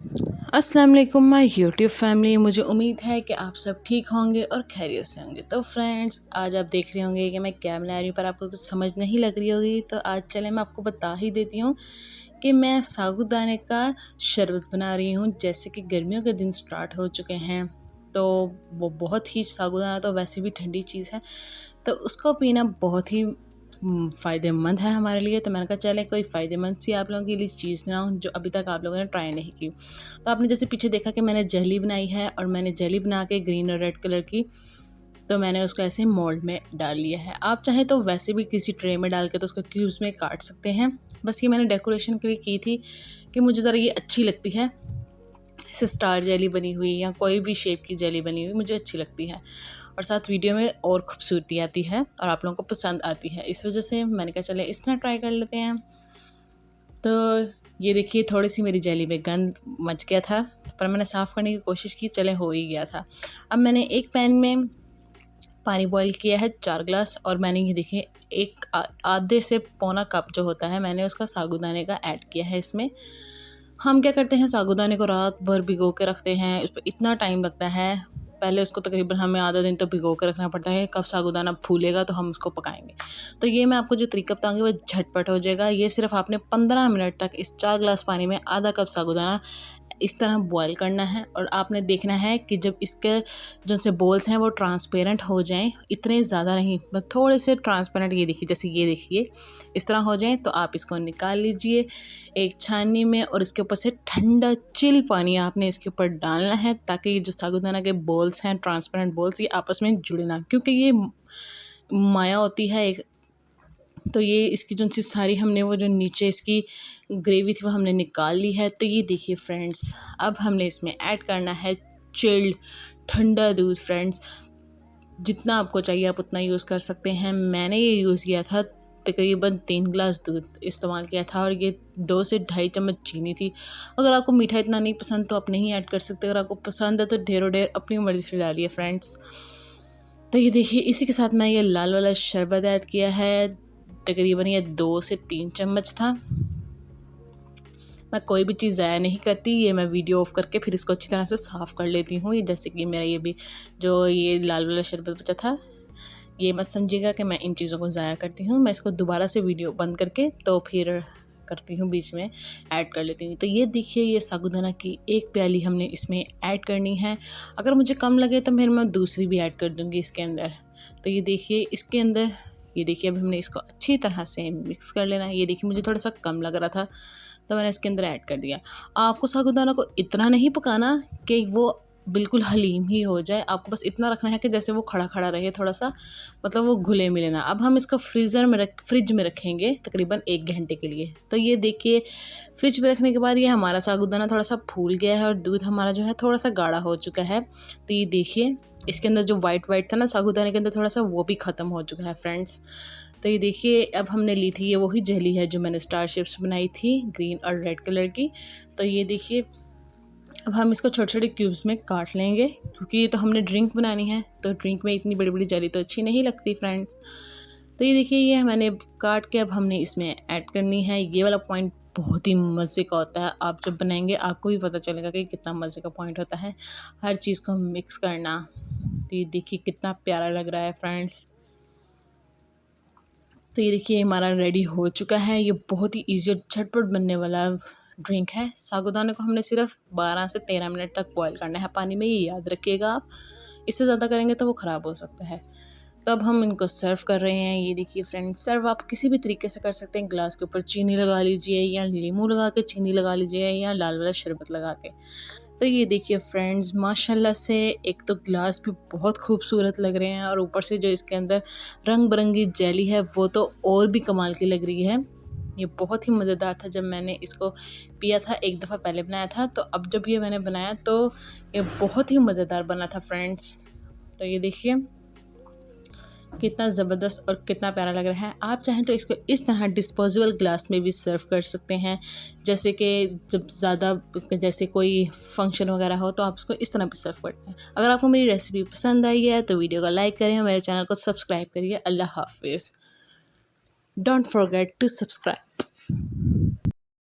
अस्सलाम वालेकुम my YouTube family. मुझे उम्मीद है कि आप सब ठीक होंगे और खैरियत से होंगे। तो फ्रेंड्स, आज आप देख रहे होंगे कि मैं क्या बना रही हूँ, पर आपको कुछ समझ नहीं लग रही होगी। तो आज चले मैं आपको बता ही देती हूँ कि मैं साबूदाने का शरबत बना रही हूँ। जैसे कि गर्मियों के दिन स्टार्ट हो चुके हैं, तो वो बहुत ही साबूदाना तो वैसे भी ठंडी चीज़ है, तो उसको पीना बहुत ही फ़ायदेमंद है हमारे लिए। तो मैंने कहा चले कोई फ़ायदेमंद सी आप लोगों के लिए चीज़ बनाऊँ जो अभी तक आप लोगों ने ट्राई नहीं की। तो आपने जैसे पीछे देखा कि मैंने जेली बनाई है, और मैंने जेली बना के ग्रीन और रेड कलर की, तो मैंने उसको ऐसे मोल्ड में डाल लिया है। आप चाहें तो वैसे भी किसी ट्रे में डाल के तो उसको क्यूब्स में काट सकते हैं। बस ये मैंने डेकोरेशन के लिए की थी कि मुझे ज़रा ये अच्छी लगती है, ऐसे स्टार जेली बनी हुई या कोई भी शेप की जेली बनी हुई मुझे अच्छी लगती है, और साथ वीडियो में और खूबसूरती आती है और आप लोगों को पसंद आती है। इस वजह से मैंने कहा चले इस तरह ट्राई कर लेते हैं। तो ये देखिए, थोड़ी सी मेरी जेली में गंद मच गया था, पर मैंने साफ़ करने की कोशिश की, चले हो ही गया था। अब मैंने एक पैन में पानी बॉईल किया है 4 गिलास, और मैंने ये देखिए एक आधे से पौना कप जो होता है, मैंने उसका साबूदाने का ऐड किया है इसमें। हम क्या करते हैं, साबूदाने को रात भर भिगो के रखते हैं, उस पर इतना टाइम लगता है। पहले उसको तकरीबन हमें आधा दिन तो भिगो के रखना पड़ता है, कब साबूदाना फूलेगा तो हम उसको पकाएंगे। तो ये मैं आपको जो तरीका बताऊंगी वो झटपट हो जाएगा। ये सिर्फ आपने 15 मिनट तक इस 4 गिलास पानी में आधा कप साबूदाना इस तरह बॉईल करना है, और आपने देखना है कि जब इसके जो से बोल्स हैं वो ट्रांसपेरेंट हो जाएं, इतने ज़्यादा नहीं, बस थोड़े से ट्रांसपेरेंट। ये देखिए, जैसे ये देखिए इस तरह हो जाएं, तो आप इसको निकाल लीजिए एक छाननी में, और इसके ऊपर से ठंडा चिल पानी आपने इसके ऊपर डालना है, ताकि ये जो साबूदाना के बोल्स हैं, ट्रांसपेरेंट बोल्स, ये आपस में जुड़े ना, क्योंकि ये माया होती है एक। तो ये इसकी जो सी सारी हमने वो जो नीचे इसकी ग्रेवी थी वो हमने निकाल ली है। तो ये देखिए फ्रेंड्स, अब हमने इसमें ऐड करना है चिल्ड ठंडा दूध। फ्रेंड्स, जितना आपको चाहिए आप उतना यूज़ कर सकते हैं। मैंने ये यूज़ किया था, तकरीबन 3 गिलास दूध इस्तेमाल किया था, और ये 2 से ढाई चम्मच चीनी थी। अगर आपको मीठा इतना नहीं पसंद तो आप नहीं ऐड कर सकते, अगर आपको पसंद है तो ढेरों ढेर अपनी मर्ज़ी से डालिए फ्रेंड्स। तो ये देखिए, इसी के साथ मैं ये लाल वाला शरबत ऐड किया है, तकरीबन ये 2 से 3 चम्मच था। मैं कोई भी चीज़ ज़ाया नहीं करती, ये मैं वीडियो ऑफ करके फिर इसको अच्छी तरह से साफ़ कर लेती हूँ। ये जैसे कि मेरा ये भी जो ये लाल वाला शरबत बचा था, ये मत समझिएगा कि मैं इन चीज़ों को ज़ाया करती हूँ। मैं इसको दोबारा से वीडियो बंद करके तो फिर करती हूँ, बीच में ऐड कर लेती हूँ। तो ये देखिए, ये साबूदाना की एक प्याली हमने इसमें ऐड करनी है। अगर मुझे कम लगे तो फिर मैं दूसरी भी ऐड कर दूँगी इसके अंदर। तो ये देखिए इसके अंदर, ये देखिए अब हमने इसको अच्छी तरह से मिक्स कर लेना है। ये देखिए मुझे थोड़ा सा कम लग रहा था, तो मैंने इसके अंदर ऐड कर दिया। आपको साबूदाना को इतना नहीं पकाना कि वो बिल्कुल हलीम ही हो जाए, आपको बस इतना रखना है कि जैसे वो खड़ा खड़ा रहे, थोड़ा सा मतलब वो घुले मिले ना। अब हम इसको फ्रिज में रखेंगे तकरीबन 1 घंटे के लिए। तो ये देखिए, फ्रिज में रखने के बाद ये हमारा साबूदाना थोड़ा सा फूल गया है, और दूध हमारा जो है थोड़ा सा गाढ़ा हो चुका है। तो ये देखिए, इसके अंदर जो वाइट था ना साबूदाने के अंदर, थोड़ा सा वो भी ख़त्म हो चुका है फ्रेंड्स। तो ये देखिए, अब हमने ली थी ये वही जेली है जो मैंने स्टार शेप्स बनाई थी, ग्रीन और रेड कलर की। तो ये देखिए, अब हम इसको छोटे छोटे क्यूब्स में काट लेंगे, क्योंकि ये तो हमने ड्रिंक बनानी है, तो ड्रिंक में इतनी बड़ी बड़ी जेली तो अच्छी नहीं लगती फ्रेंड्स। तो ये देखिए, ये मैंने काट के अब हमने इसमें ऐड करनी है। ये वाला पॉइंट बहुत ही मज़े का होता है, आप जब बनाएंगे आपको भी पता चलेगा कि कितना मज़े का पॉइंट होता है हर चीज़ को मिक्स करना। तो ये देखिए कितना प्यारा लग रहा है फ्रेंड्स। तो ये देखिए हमारा रेडी हो चुका है। ये बहुत ही ईजी और झटपट बनने वाला ड्रिंक है। साबूदाने को हमने सिर्फ 12 से 13 मिनट तक बॉईल करना है पानी में, ये याद रखिएगा आप। इससे ज़्यादा करेंगे तो वो ख़राब हो सकता है। तो अब हम इनको सर्व कर रहे हैं। ये देखिए फ्रेंड्स, सर्व आप किसी भी तरीके से कर सकते हैं। ग्लास के ऊपर चीनी लगा लीजिए, या नींबू लगा के चीनी लगा लीजिए, या लाल वाला शरबत लगा के। तो ये देखिए फ्रेंड्स, माशाल्लाह से एक तो ग्लास भी बहुत खूबसूरत लग रहे हैं, और ऊपर से जो इसके अंदर रंग बिरंगी जेली है वो तो और भी कमाल की लग रही है। ये बहुत ही मज़ेदार था। जब मैंने इसको पिया था, एक दफ़ा पहले बनाया था, तो अब जब ये मैंने बनाया तो ये बहुत ही मज़ेदार बना था फ्रेंड्स। तो ये देखिए कितना ज़बरदस्त और कितना प्यारा लग रहा है। आप चाहें तो इसको इस तरह डिस्पोजेबल ग्लास में भी सर्व कर सकते हैं, जैसे कि जब ज़्यादा जैसे कोई फंक्शन वगैरह हो तो आप इसको इस तरह भी सर्व करते हैं। अगर आपको मेरी रेसिपी पसंद आई है तो वीडियो को लाइक करें, मेरे चैनल को सब्सक्राइब करिए। अल्लाह हाफिज़। Don't forget to subscribe.